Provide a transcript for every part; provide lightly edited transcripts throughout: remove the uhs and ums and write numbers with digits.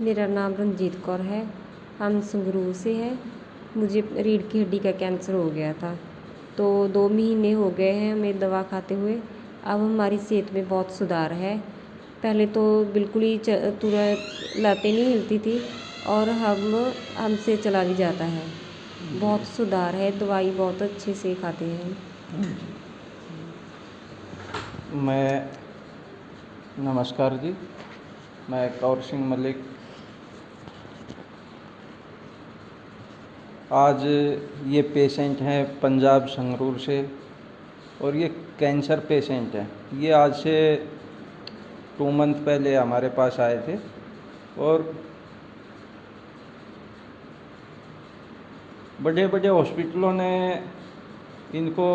मेरा नाम रंजीत कौर है। हम संगरूर से हैं। मुझे रीढ़ की हड्डी का कैंसर हो गया था, तो 2 महीने हो गए हैं हमें दवा खाते हुए। अब हमारी सेहत में बहुत सुधार है। पहले तो बिल्कुल ही तुरंत लातें नहीं हिलती थी और हमसे चला भी जाता है। बहुत सुधार है, दवाई बहुत अच्छे से खाते हैं। नमस्कार जी, मैं कौर सिंह मलिक। आज ये पेशेंट हैं पंजाब संगरूर से और ये कैंसर पेशेंट हैं। ये आज से 2 मंथ पहले हमारे पास आए थे और बड़े बड़े हॉस्पिटलों ने इनको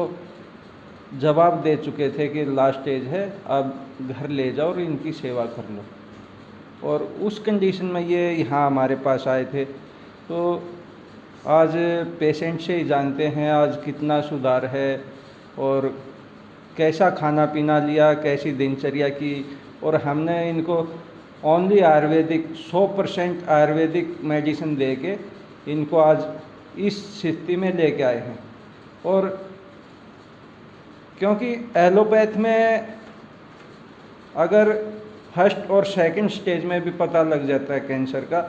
जवाब दे चुके थे कि लास्ट स्टेज है, अब घर ले जाओ और इनकी सेवा कर लो। और उस कंडीशन में ये यहाँ हमारे पास आए थे। तो आज पेशेंट से ही जानते हैं आज कितना सुधार है और कैसा खाना पीना लिया, कैसी दिनचर्या की। और हमने इनको ओनली आयुर्वेदिक 100% आयुर्वेदिक मेडिसिन दे के इनको आज इस स्थिति में लेके आए हैं। और क्योंकि एलोपैथ में अगर फर्स्ट और सेकंड स्टेज में भी पता लग जाता है कैंसर का,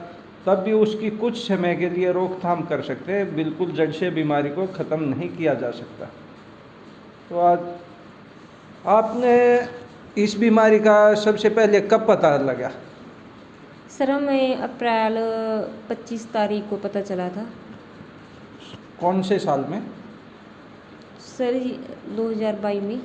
तब भी उसकी कुछ समय के लिए रोकथाम कर सकते हैं। बिल्कुल जड़ से बीमारी को ख़त्म नहीं किया जा सकता। तो आज आपने इस बीमारी का सबसे पहले कब पता लगा? सर, हमें अप्रैल 25 तारीख को पता चला था। कौन से साल में? सर 2022 में।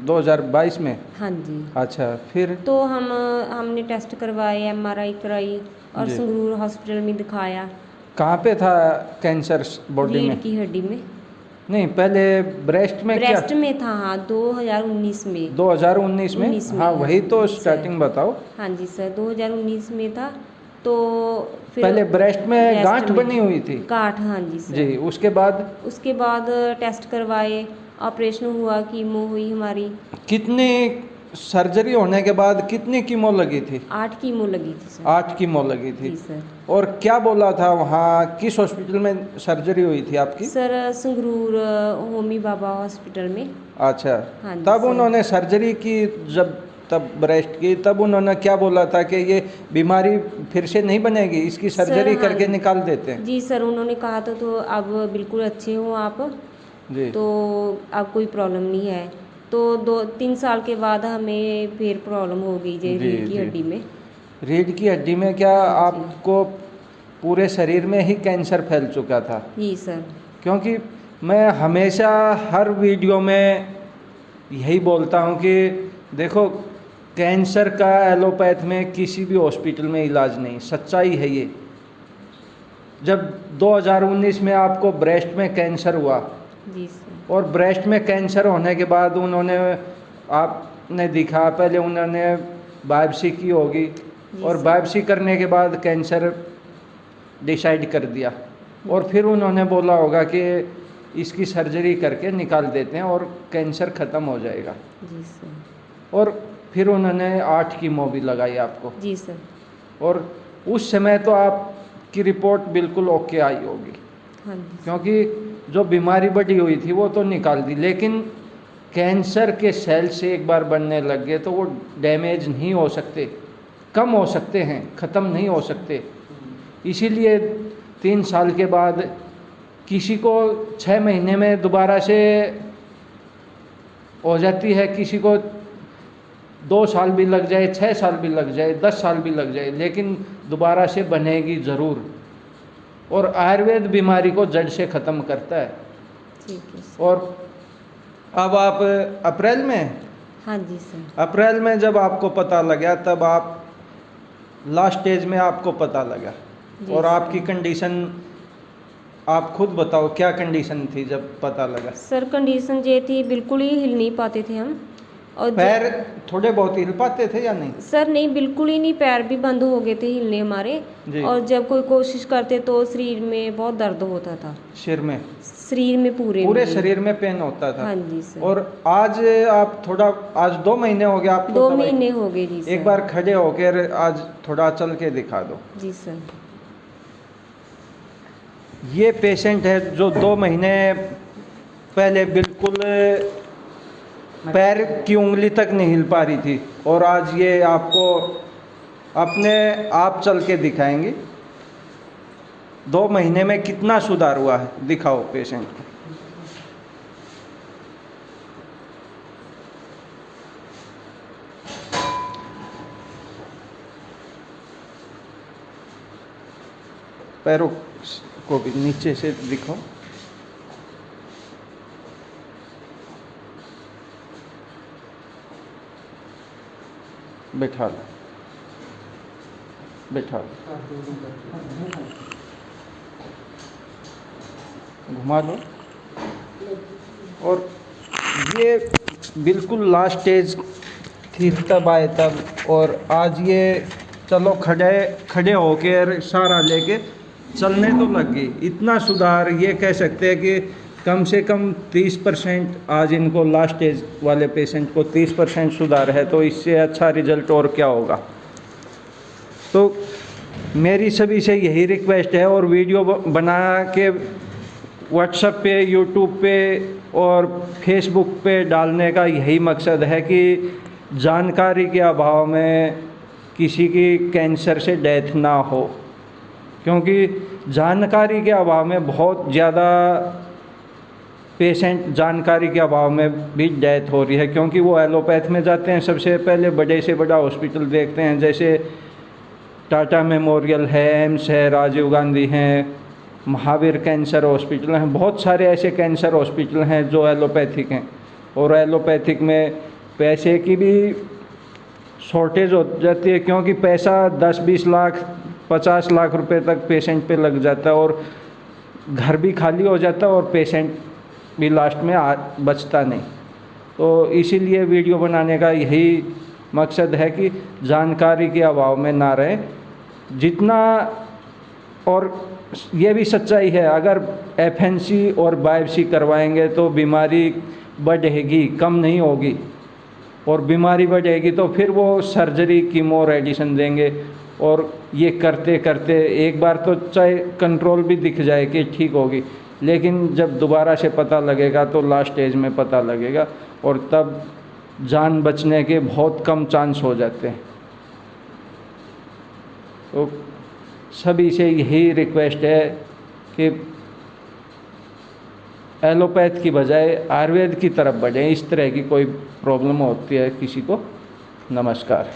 2022 में? हाँ जी। अच्छा, फिर? तो हमने टेस्ट करवाए, MRI कराई और संगरूर हॉस्पिटल में दिखाया। कहाँ पे था कैंसर बॉडी में? रीढ़ की हड्डी में। नहीं, पहले ब्रेस्ट में? ब्रेस्ट में था, हाँ, 2019 में। 2019 में? हाँ, वही तो स्टार्टिंग बताओ। हाँ जी सर, 2019 में था। तो फिर पहले ब्रेस्ट में गांठ बनी हुई थी? गांठ, हाँ जी सर। जी, उसके बाद टेस्ट करवाए, ऑपरेशन हुआ, कीमो हुई हमारी। कितनी सर्जरी होने के बाद कितनी कीमो लगी थी? 8 कीमो लगी थी सर। 8 कीमो लगी थी? जी सर। और क्या बोला था वहाँ, किस हॉस्पिटल में सर्जरी हुई थी आपकी? सर संगरूर होमी बाबा हॉस्पिटल में। अच्छा, हाँ जी। तब उन्होंने सर्जरी की, तब ब्रेस्ट की, तब उन्होंने क्या बोला था कि ये बीमारी फिर से नहीं बनेगी, इसकी सर्जरी करके निकाल देते हैं? जी सर, उन्होंने कहा था तो अब बिल्कुल अच्छे हो आप जी, तो अब कोई प्रॉब्लम नहीं है। तो 2-3 साल के बाद हमें फिर प्रॉब्लम हो गई रीढ़ की हड्डी में। रीढ़ की हड्डी में क्या आपको पूरे शरीर में ही कैंसर फैल चुका था? जी सर। क्योंकि मैं हमेशा हर वीडियो में यही बोलता हूँ कि देखो, कैंसर का एलोपैथ में किसी भी हॉस्पिटल में इलाज नहीं, सच्चाई है ये। जब 2019 में आपको ब्रेस्ट में कैंसर हुआ, जी सर, और ब्रेस्ट में कैंसर होने के बाद आपने दिखा, पहले उन्होंने बायोप्सी की होगी और बायोप्सी करने के बाद कैंसर डिसाइड कर दिया और फिर उन्होंने बोला होगा कि इसकी सर्जरी करके निकाल देते हैं और कैंसर ख़त्म हो जाएगा। जी सर। और फिर उन्होंने 8 कीमो भी लगाई आपको। जी सर। और उस समय तो आपकी रिपोर्ट बिल्कुल ओके आई होगी। हाँ जी। क्योंकि जो बीमारी बढ़ी हुई थी वो तो निकाल दी, लेकिन कैंसर के सेल से एक बार बनने लग गए तो वो डैमेज नहीं हो सकते, कम हो सकते हैं, ख़त्म नहीं हो सकते। इसीलिए 3 साल के बाद किसी को 6 महीने में दोबारा से हो जाती है, किसी को 2 साल भी लग जाए, 6 साल भी लग जाए, 10 साल भी लग जाए, लेकिन दोबारा से बनेगी ज़रूर। और आयुर्वेद बीमारी को जड़ से ख़त्म करता है। ठीक है सर। और अब आप अप्रैल में? हाँ जी सर। अप्रैल में जब आपको पता लगा, तब आप लास्ट स्टेज में आपको पता लगा। और आपकी कंडीशन आप खुद बताओ, क्या कंडीशन थी जब पता लगा? सर कंडीशन ये थी, बिल्कुल ही हिल नहीं पाते थे हम और पैर थोड़े बहुत हिल पाते थे या नहीं? सर नहीं, बिल्कुल ही नहीं, पैर भी बंद हो गए थे हिलने हमारे। जी। और जब कोई कोशिश करते तो शरीर में बहुत दर्द होता था, सिर में? शरीर में पूरे पूरे में। शरीर में पेन होता था? हाँ जी सर। और आज आप थोड़ा, आज 2 महीने हो गए आपको 2 दवाई? महीने हो गए जी सर। एक बार खड़े होकर आज थोड़ा चल के दिखा दो। जी सर। ये पेशेंट है जो 2 महीने पहले बिल्कुल पैर की उंगली तक नहीं हिल पा रही थी, और आज ये आपको अपने आप चल के दिखाएंगी। 2 महीने में कितना सुधार हुआ है, दिखाओ पेशेंट को। पैरों को भी नीचे से दिखाओ। बैठा लो, बैठा लो, घुमा लो। और ये बिल्कुल लास्ट स्टेज थी तब आए तब, और आज ये चलो खड़े होकर सहारा लेके चलने तो लग गई। इतना सुधार ये कह सकते हैं कि कम से कम 30% आज इनको लास्ट स्टेज वाले पेशेंट को 30% सुधार है, तो इससे अच्छा रिजल्ट और क्या होगा। तो मेरी सभी से यही रिक्वेस्ट है, और वीडियो बना के व्हाट्सएप पे, यूट्यूब पे और फेसबुक पे डालने का यही मकसद है कि जानकारी के अभाव में किसी की कैंसर से डेथ ना हो, क्योंकि जानकारी के अभाव में बहुत ज़्यादा पेशेंट जानकारी के अभाव में भी डेथ हो रही है, क्योंकि वो एलोपैथ में जाते हैं, सबसे पहले बड़े से बड़ा हॉस्पिटल देखते हैं, जैसे टाटा मेमोरियल है, एम्स है, राजीव गांधी हैं, महावीर कैंसर हॉस्पिटल हैं, बहुत सारे ऐसे कैंसर हॉस्पिटल हैं जो एलोपैथिक हैं। और एलोपैथिक में पैसे की भी शॉर्टेज हो जाती है, क्योंकि पैसा 10-20 लाख 50 लाख रुपए तक पेशेंट पे लग जाता है, और घर भी खाली हो जाता है और पेशेंट भी लास्ट में बचता नहीं। तो इसीलिए वीडियो बनाने का यही मकसद है कि जानकारी के अभाव में ना रहे जितना। और ये भी सच्चाई है, अगर एफएनसी और बायोप्सी करवाएंगे तो बीमारी बढ़ेगी, कम नहीं होगी, और बीमारी बढ़ेगी तो फिर वो सर्जरी, कीमो, रेडिएशन देंगे, और ये करते करते एक बार तो चाहे कंट्रोल भी दिख जाए कि ठीक होगी, लेकिन जब दोबारा से पता लगेगा तो लास्ट स्टेज में पता लगेगा, और तब जान बचने के बहुत कम चांस हो जाते हैं। तो सभी से यही रिक्वेस्ट है कि एलोपैथ की बजाय आयुर्वेद की तरफ बढ़ें, इस तरह की कोई प्रॉब्लम होती है किसी को। नमस्कार।